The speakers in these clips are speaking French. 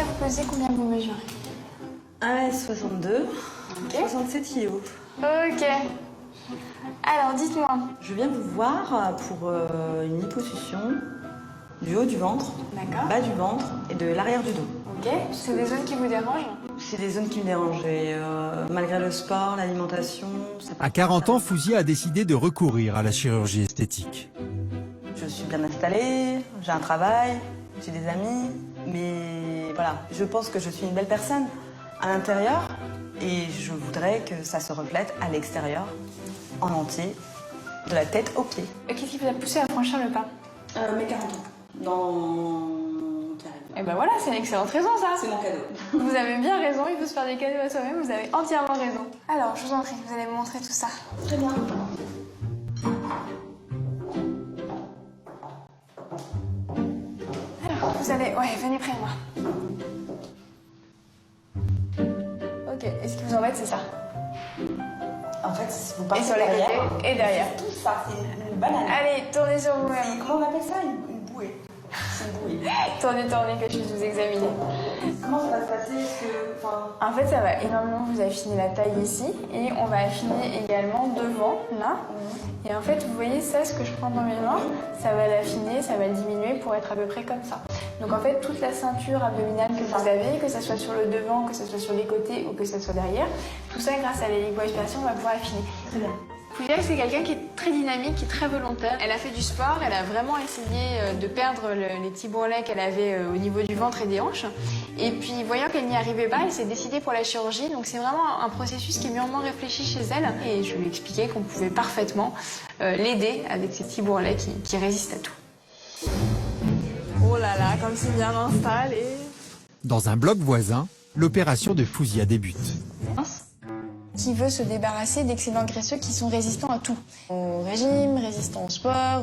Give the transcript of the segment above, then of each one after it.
vous pesez, combien vous mesurez? 1m62, 67 kg. Ok. Alors, dites-moi. Je viens vous voir pour une liposuction du haut du ventre, bas du ventre et de l'arrière du dos. Ok. C'est des zones qui vous dérangent? C'est des zones qui me dérangent. Et, malgré le sport, l'alimentation... À 40 ans, Fouzia a décidé de recourir à la chirurgie esthétique. Je suis bien installée, j'ai un travail, j'ai des amis, mais voilà, je pense que je suis une belle personne à l'intérieur et je voudrais que ça se reflète à l'extérieur, en entier, de la tête aux pieds. Qu'est-ce qui vous a poussé à franchir le pas? Mes 40 ans, dans... Eh ben voilà, c'est une excellente raison, ça. C'est mon cadeau. Vous avez bien raison, il faut se faire des cadeaux à soi-même, vous avez entièrement raison. Alors, je vous en prie, vous allez me montrer tout ça. Très bien. Alors, vous allez... Ouais, venez près de moi. Ok, et ce qui vous embête, c'est ça. En fait, si vous partez Et sur les côtés, et derrière. Tout ça, c'est une banane. Allez, tournez sur vous-même. Comment on appelle ça? Une bouée. C'est une bouée. Tournez, que je puisse vous examiner. Comment ça va se passer? En fait, ça va énormément vous affiner la taille ici et on va affiner également devant, là. Et en fait, vous voyez ça, ce que je prends dans mes mains, ça va l'affiner, ça va le diminuer pour être à peu près comme ça. Donc en fait, toute la ceinture abdominale que vous avez, que ce soit sur le devant, que ce soit sur les côtés ou que ce soit derrière, tout ça, grâce à la lipoaspiration, on va pouvoir affiner. Très bien. Fouzia, c'est quelqu'un qui est très dynamique, qui est très volontaire. Elle a fait du sport, elle a vraiment essayé de perdre les petits bourrelets qu'elle avait au niveau du ventre et des hanches. Et puis, voyant qu'elle n'y arrivait pas, elle s'est décidée pour la chirurgie. Donc c'est vraiment un processus qui est mûrement réfléchi chez elle. Et je lui ai expliqué qu'on pouvait parfaitement l'aider avec ces petits bourrelets qui résistent à tout. Oh là là, comme c'est bien installé. Dans un bloc voisin, l'opération de Fouzia débute. Qui veut se débarrasser d'excédents graisseux qui sont résistants à tout. Au régime, résistants au sport,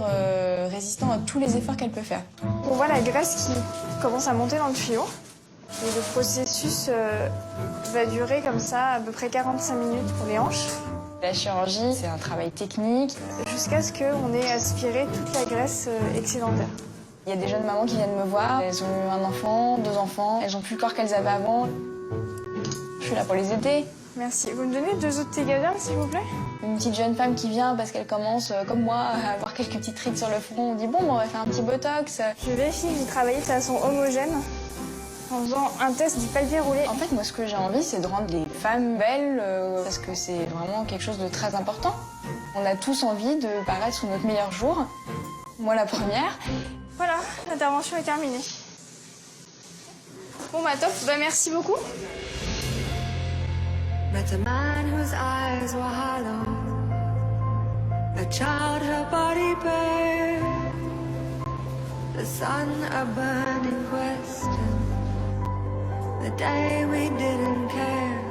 résistants à tous les efforts qu'elle peut faire. On voit la graisse qui commence à monter dans le tuyau. Et le processus va durer comme ça à peu près 45 minutes pour les hanches. La chirurgie, c'est un travail technique. Jusqu'à ce qu'on ait aspiré toute la graisse excédentaire. Il y a des jeunes mamans qui viennent me voir. Elles ont eu un enfant, 2 enfants. Elles n'ont plus le corps qu'elles avaient avant. Je suis là pour les aider. Merci. Vous me donnez 2 autres Tegaderm, s'il vous plaît? Une petite jeune femme qui vient parce qu'elle commence, comme moi, à avoir quelques petites rides sur le front. On dit, bon, on va faire un petit botox. Je vérifie que vous travaillez de façon homogène en faisant un test du pelvier roulé. En fait, moi, ce que j'ai envie, c'est de rendre les femmes belles parce que c'est vraiment quelque chose de très important. On a tous envie de paraître sous notre meilleur jour. Moi, la première. Voilà, l'intervention est terminée. Bon, bah top. Bah, merci beaucoup. Met a man whose eyes were hollow, a child her body bare, the sun a burning question, the day we didn't care.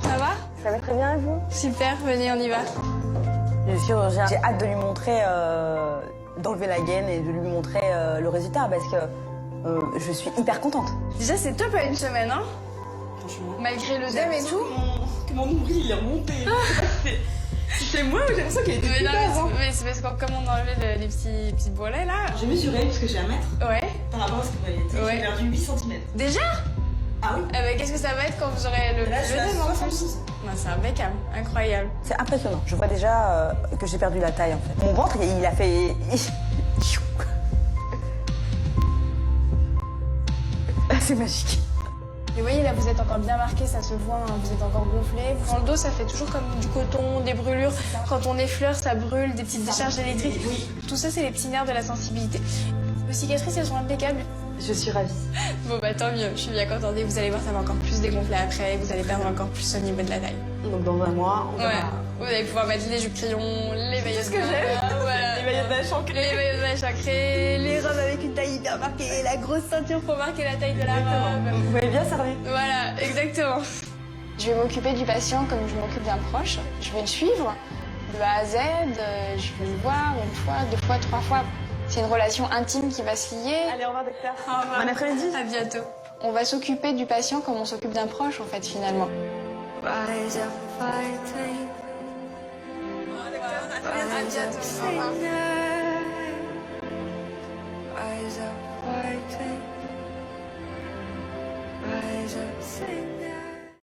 Ça va? Ça va très bien, et vous? Super, venez, on y va. Le chirurgien, j'ai hâte de lui montrer, d'enlever la gaine et de lui montrer le résultat parce que je suis hyper contente. Déjà, c'est top à une semaine, hein? Franchement. Malgré l'œdème et tout. Que mon nombril, il est remonté. C'est moi ou j'ai l'impression qu'il était plus bas, mais c'est parce que comme on a enlevé les petits bourrelets, là... J'ai mesuré parce que j'ai 1 mètre. Ouais. Par rapport à ce que vous m'avez dit, Ouais. j'ai perdu 8 cm. Déjà? Ah oui? Qu'est-ce que ça va être quand vous aurez le Là, je suis à l'œdème en plus? 66. Non, c'est impeccable, incroyable. C'est impressionnant. Je vois déjà que j'ai perdu la taille, en fait. Mon ventre, il a fait... C'est magique. Et vous voyez, là, vous êtes encore bien marqué, ça se voit, hein, vous êtes encore gonflé. Dans le dos, ça fait toujours comme du coton, des brûlures. Quand on effleure, ça brûle, des petites décharges électriques. Oui. Tout ça, c'est les petits nerfs de la sensibilité. Vos cicatrices, elles sont impeccables. Je suis ravie. Bon, bah tant mieux, je suis bien contente. Et vous allez voir, ça va encore plus dégonfler après, vous allez perdre encore plus au niveau de la taille. Donc dans 1 mois, on Ouais, verra. vous allez pouvoir mettre les jupes crayons, les maillots de que bain, j'aime. voilà. Les maillots de bain chancrés. Les maillots de bain chancrés, les robes avec une taille hyper marquée, la grosse ceinture pour marquer la taille de la robe. Vous m'avez bien servi. Voilà, exactement. Je vais m'occuper du patient comme je m'occupe d'un proche. Je vais le suivre de A à Z, je vais le voir 1 fois, 2 fois, 3 fois. C'est une relation intime qui va se lier. Allez, au revoir, docteur. Au revoir. Bon après-midi. À bientôt. On va s'occuper du patient comme on s'occupe d'un proche, en fait, finalement. Rise up fighting, rise up singing, rise up fighting, rise up, sing.